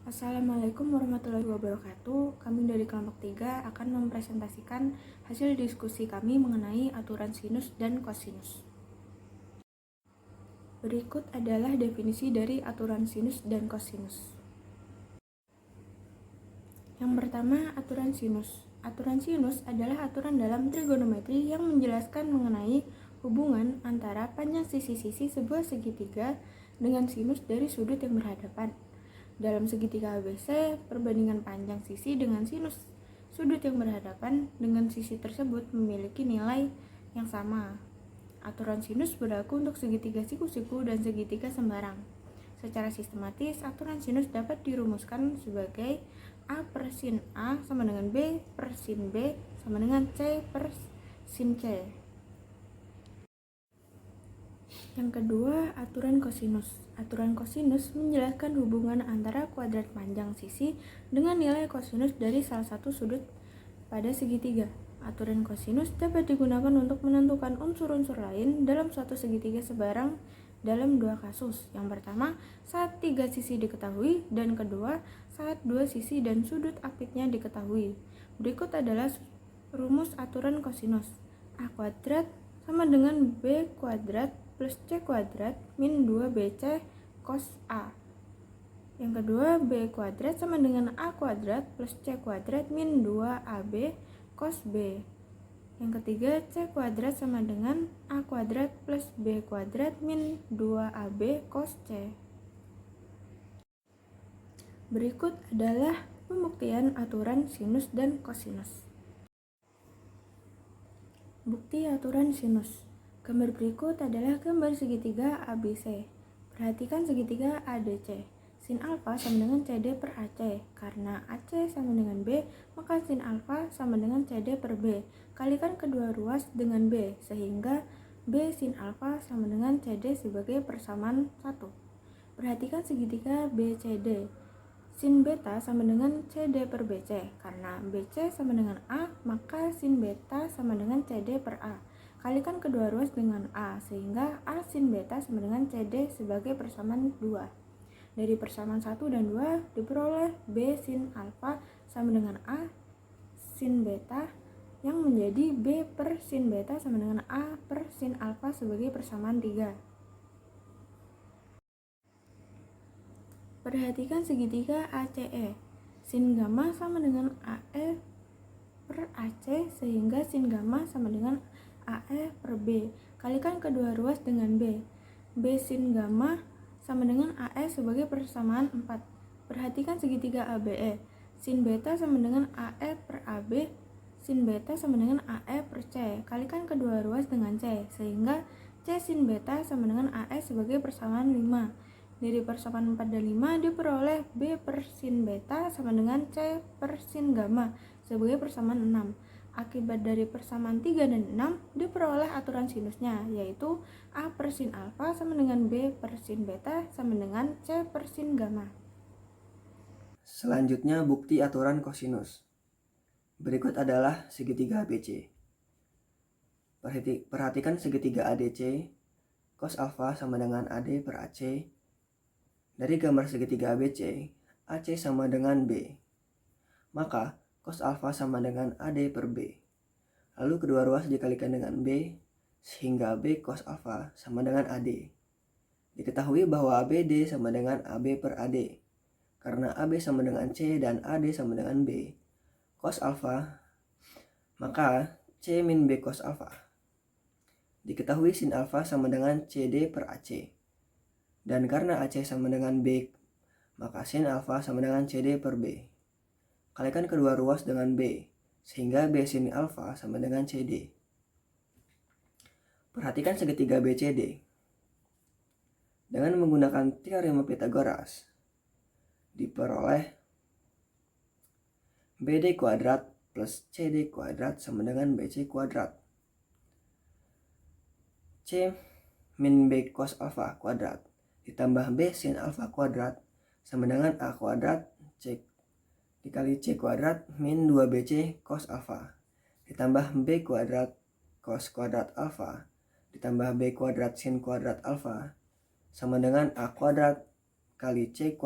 Assalamualaikum warahmatullahi wabarakatuh. Kami dari kelompok 3 akan mempresentasikan hasil diskusi kami mengenai aturan sinus dan kosinus. Berikut adalah definisi dari aturan sinus dan kosinus. Yang pertama, aturan sinus. Aturan sinus adalah aturan dalam trigonometri yang menjelaskan mengenai hubungan antara panjang sisi-sisi sebuah segitiga dengan sinus dari sudut yang berhadapan. Dalam segitiga ABC, perbandingan panjang sisi dengan sinus sudut yang berhadapan dengan sisi tersebut memiliki nilai yang sama. Aturan sinus berlaku untuk segitiga siku-siku dan segitiga sembarang. Secara sistematis, aturan sinus dapat dirumuskan sebagai A per sin A sama dengan B per sin B sama dengan C per sin C. Yang kedua, aturan kosinus. Aturan kosinus menjelaskan hubungan antara kuadrat panjang sisi dengan nilai kosinus dari salah satu sudut pada segitiga. Aturan kosinus dapat digunakan untuk menentukan unsur-unsur lain dalam suatu segitiga sebarang dalam dua kasus. Yang pertama, saat tiga sisi diketahui, dan kedua, saat dua sisi dan sudut apitnya diketahui. Berikut adalah rumus aturan kosinus. A kuadrat sama dengan B kuadrat plus C kuadrat min 2BC cos A. Yang kedua, B kuadrat sama dengan A kuadrat plus C kuadrat min 2AB cos B. Yang ketiga, C kuadrat sama dengan A kuadrat plus B kuadrat min 2AB cos C. Berikut adalah pembuktian aturan sinus dan kosinus. Bukti aturan sinus. Gambar berikut adalah gambar segitiga ABC. Perhatikan segitiga ADC. Sin alfa sama dengan CD per AC. Karena AC sama dengan B, maka sin alfa sama dengan CD per B. Kalikan kedua ruas dengan B, sehingga B sin alfa sama dengan CD sebagai persamaan 1. Perhatikan segitiga BCD. Sin beta sama dengan CD per BC. Karena BC sama dengan A, maka sin beta sama dengan CD per A. Kalikan kedua ruas dengan A, sehingga A sin beta sama dengan CD sebagai persamaan 2. Dari persamaan 1 dan 2 diperoleh B sin alfa sama dengan A sin beta, yang menjadi B per sin beta sama dengan A per sin alfa sebagai persamaan 3. Perhatikan segitiga ACE. Sin gamma sama dengan AE per AC, sehingga sin gamma sama dengan AE per B. Kalikan kedua ruas dengan B. B sin gamma sama dengan AE sebagai persamaan 4. Perhatikan segitiga ABE. Sin beta sama dengan AE per AB. Sin beta sama dengan AE per C. Kalikan kedua ruas dengan C, sehingga C sin beta sama dengan AE sebagai persamaan 5. Dari persamaan 4 dan 5 diperoleh B per sin beta sama dengan C per sin gamma sebagai persamaan 6. Akibat dari persamaan 3 dan 6 diperoleh aturan sinusnya, yaitu A per sin alfa sama dengan B per sin beta sama dengan C per sin gamma. Selanjutnya bukti aturan kosinus. Berikut adalah segitiga ABC. Perhatikan segitiga ADC, cos alfa sama dengan AD per AC. Dari gambar segitiga ABC, AC sama dengan B. Maka cos alfa sama dengan AD per B. Lalu kedua ruas dikalikan dengan B, sehingga B cos alfa sama dengan AD. Diketahui bahwa ABD sama dengan AB per AD. Karena AB sama dengan C dan AD sama dengan B, cos alfa, maka C min B cos alfa. Diketahui sin alfa sama dengan CD per AC. Dan karena AC sama dengan B, maka sin alfa sama dengan CD per B. Kalikan kedua ruas dengan B, sehingga B sin alfa sama dengan CD. Perhatikan segitiga BCD. Dengan menggunakan teorema Pythagoras, diperoleh BD kuadrat plus CD kuadrat sama dengan BC kuadrat. C min B cos alfa kuadrat ditambah B sin alfa kuadrat sama dengan A kuadrat C dikali C kuadrat min 2BC cos alfa ditambah B kuadrat cos kuadrat alfa ditambah B kuadrat sin kuadrat alfa sama dengan A kuadrat kali C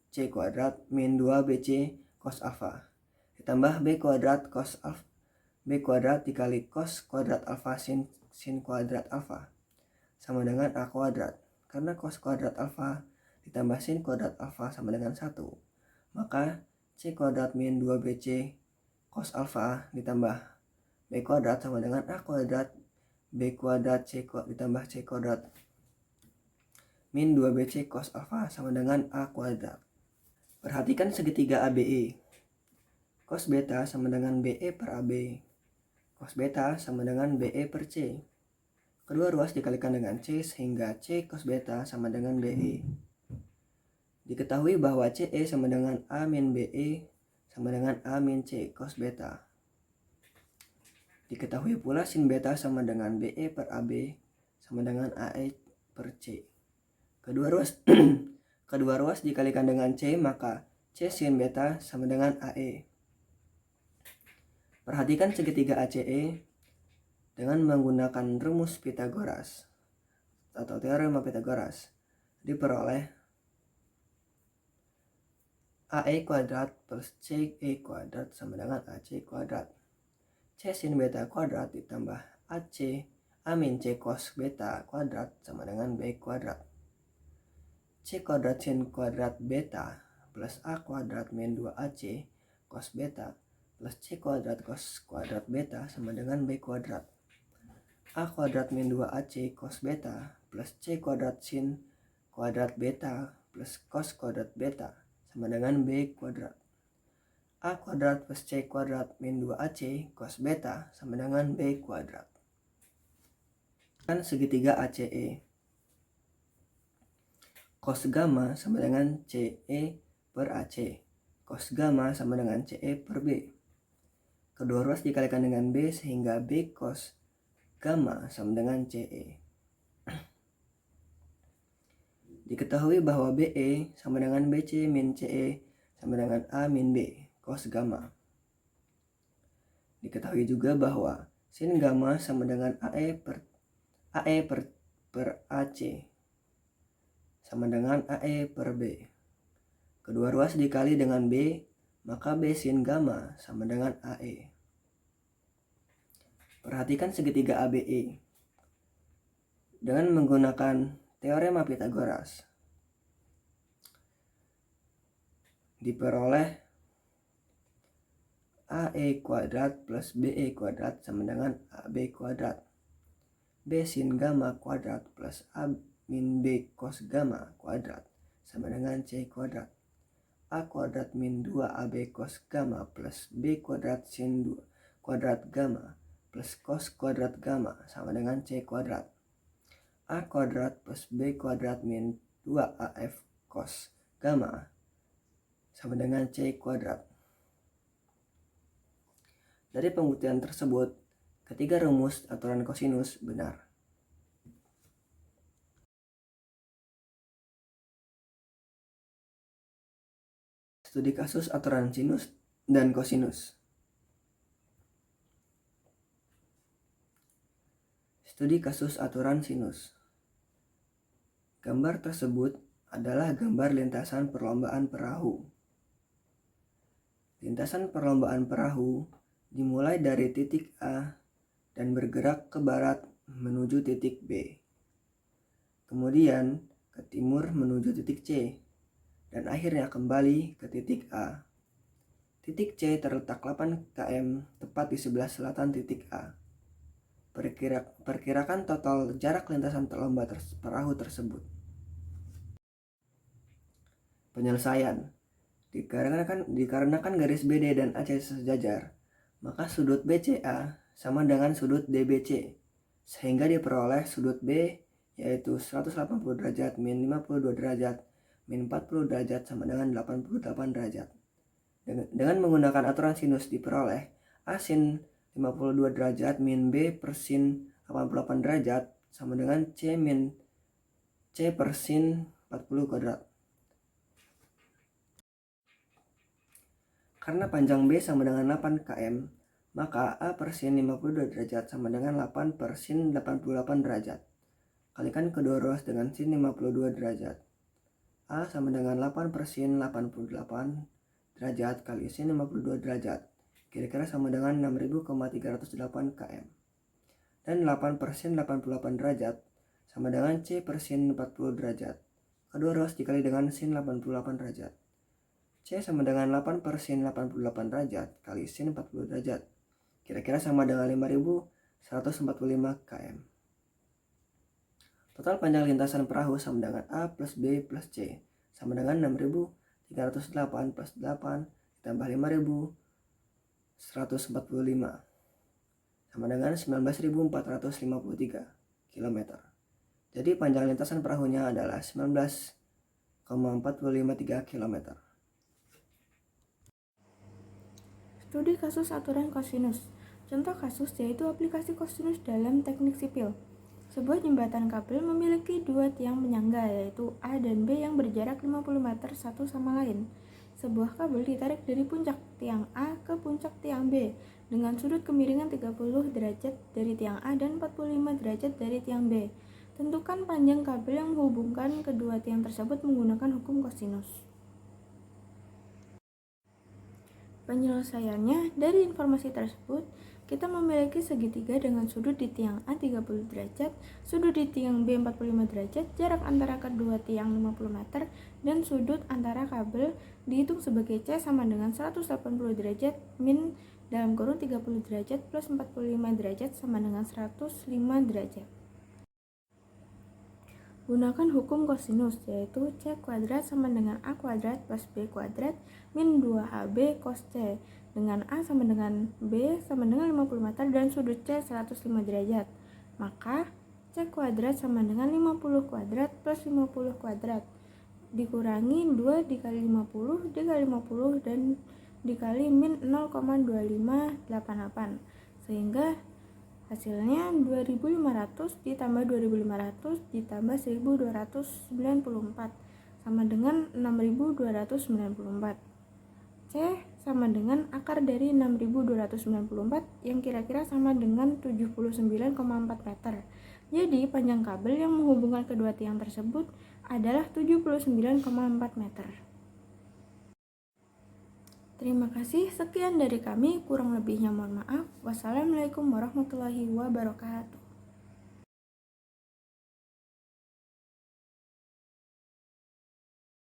C kuadrat min 2BC cos alfa ditambah B kuadrat cos alfa B kuadrat dikali cos kuadrat alfa sin kuadrat alfa sama dengan A kuadrat. Karena cos kuadrat alfa ditambah sin kuadrat alfa sama dengan 1, maka C kuadrat min 2BC cos alfa ditambah B kuadrat sama dengan A kuadrat B kuadrat C ditambah C kuadrat min 2BC cos alfa sama dengan A kuadrat. Perhatikan segitiga ABE. Cos beta sama dengan BE per AB. Cos beta sama dengan BE per C. Kedua ruas dikalikan dengan C sehingga C cos beta sama dengan BE. Diketahui bahwa CE sama dengan A min BE sama dengan A min C cos beta. Diketahui pula sin beta sama dengan BE per AB sama dengan AE per C. Kedua ruas dikalikan dengan C, maka C sin beta sama dengan AE. Perhatikan segitiga ACE dengan menggunakan rumus Pythagoras atau teorema Pythagoras diperoleh AE kuadrat plus CE kuadrat sama dengan AC kuadrat. C sin beta kuadrat ditambah AC A min C cos beta kuadrat sama dengan B kuadrat. C kuadrat sin kuadrat beta plus A kuadrat min 2AC cos beta plus C kuadrat cos kuadrat beta sama dengan B kuadrat. A kuadrat min 2AC cos beta plus C kuadrat sin kuadrat beta plus cos kuadrat beta sama dengan B kuadrat. A kuadrat plus C kuadrat min 2AC cos beta sama dengan B kuadrat. Kan segitiga ACE. Cos gamma sama dengan CE per AC. Cos gamma sama dengan CE per B. Kedua ruas dikalikan dengan B sehingga B cos gamma sama dengan CE. Diketahui bahwa BE sama dengan BC min CE sama dengan A min B cos gamma. Diketahui juga bahwa sin gamma sama dengan AE per AC sama dengan AE per B. Kedua ruas dikali dengan B, maka B sin gamma sama dengan AE. Perhatikan segitiga ABE. Dengan menggunakan teorema Pythagoras diperoleh AE kuadrat plus BE kuadrat sama dengan AB kuadrat. B sin gamma kuadrat plus A min B cos gamma kuadrat sama dengan C kuadrat. A kuadrat min 2AB cos gamma plus B kuadrat sin 2 kuadrat gamma plus cos kuadrat gamma sama dengan C kuadrat. A kuadrat plus B kuadrat min 2AF cos gamma sama dengan C kuadrat. Dari pembuktian tersebut, ketiga rumus aturan kosinus benar. Studi kasus aturan sinus dan kosinus. Studi kasus aturan sinus. Gambar tersebut adalah gambar lintasan perlombaan perahu. Lintasan perlombaan perahu dimulai dari titik A dan bergerak ke barat menuju titik B. Kemudian ke timur menuju titik C. Dan akhirnya kembali ke titik A. Titik C terletak 8 km tepat di sebelah selatan titik A. Perkirakan total jarak lintasan perahu tersebut. Penyelesaian. Dikarenakan garis BD dan AC sejajar, maka sudut BCA sama dengan sudut DBC, sehingga diperoleh sudut B yaitu 180 derajat min 52 derajat min 40 derajat sama dengan 88 derajat. Dengan menggunakan aturan sinus diperoleh A sin 52 derajat min B per sin 88 derajat sama dengan C min C per sin 40 kuadrat. Karena panjang B sama dengan 8 km, maka A per sin 52 derajat sama dengan 8 per sin 88 derajat. Kalikan kedua ruas dengan sin 52 derajat. A sama dengan 8 per sin 88 derajat kali sin 52 derajat. Kira-kira sama dengan 6000,308 km. Dan 8 per sin 88 derajat sama dengan C per sin 40 derajat. Kedua harus dikali dengan sin 88 derajat. C sama dengan 8 per sin 88 derajat kali sin 40 derajat. Kira-kira sama dengan 5145 km. Total panjang lintasan perahu sama dengan A plus B plus C sama dengan 6308 plus 8 ditambah 5145 sama dengan 19.453 km. Jadi panjang lintasan perahunya adalah 19,453 km. Studi kasus aturan kosinus. Contoh kasus yaitu aplikasi kosinus dalam teknik sipil. Sebuah jembatan kabel memiliki dua tiang penyangga yaitu A dan B yang berjarak 50 meter satu sama lain. Sebuah kabel ditarik dari puncak tiang A ke puncak tiang B dengan sudut kemiringan 30 derajat dari tiang A dan 45 derajat dari tiang B. Tentukan panjang kabel yang menghubungkan kedua tiang tersebut menggunakan hukum kosinus. Penyelesaiannya, dari informasi tersebut, kita memiliki segitiga dengan sudut di tiang A 30 derajat, sudut di tiang B 45 derajat, jarak antara kedua tiang 50 meter, dan sudut antara kabel dihitung sebagai C sama dengan 180 derajat min dalam kurung 30 derajat plus 45 derajat sama dengan 105 derajat. Gunakan hukum kosinus, yaitu C kuadrat sama dengan A kuadrat plus B kuadrat min 2AB cos C, dengan A sama dengan B sama dengan 50 meter dan sudut C 105 derajat. Maka C kuadrat sama dengan 50 kuadrat plus 50 kuadrat dikurangi 2 dikali 50 dikali 50 dan dikali min 0,2588, sehingga hasilnya 2500 ditambah 2500 ditambah 1294 sama dengan 6294. C sama dengan akar dari 6294 yang kira-kira sama dengan 79,4 meter. Jadi panjang kabel yang menghubungkan kedua tiang tersebut adalah 79,4 meter. Terima kasih, sekian dari kami, kurang lebihnya mohon maaf. Wassalamualaikum warahmatullahi wabarakatuh.